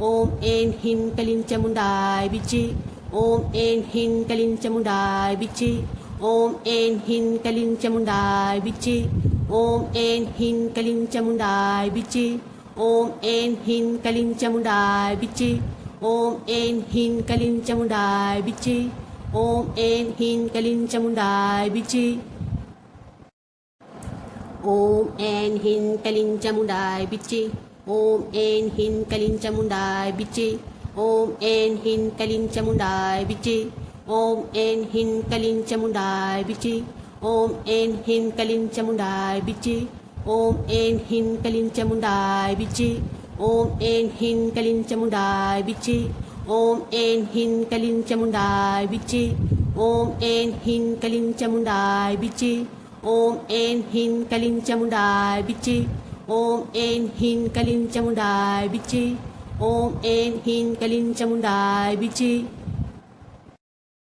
ओम ऐन ह्रीं क्लीं चामुंडाय विचे ओम ऐन ह्रीं क्लीं चामुंडाय विचे ओम ऐन ह्रीं क्लीं चामुंडाय विचे ओम ऐन ह्रीं क्लीं चामुंडाय विचे ओम ऐन ह्रीं क्लीं चामुंडाय विचे ओम ऐन ह्रीं क्लीं चामुंडाय विचे ओम ऐन ह्रीं क्लीं चामुंडाय विचे ओम ऐन ह्रीं क्लीं चामुंडाय विचे ओम ऐन ह्रीं क्लीं चामुंडाय विचे ओम ऐन ह्रीं क्लीं चामुंडाय विचे ओम ऐन ह्रीं क्लीं चामुंडाय विचे ओम ऐन ह्रीं क्लीं चामुंडाय विचे ओम ऐन ह्रीं क्लीं चामुंडाय विचे ओम ऐन ह्रीं क्लीं चामुंडाय विचे ओम ऐन ह्रीं क्लीं चामुंडाय विचे ओम ऐन ह्रीं क्लीं चामुंडाय विचे ओम ऐन ह्रीं क्लीं चामुंडाय विचे ओम ऐन ह्रीं क्लीं चामुंडाय विचे ओम ऐन ह्रीं क्लीं चामुंडाय विचे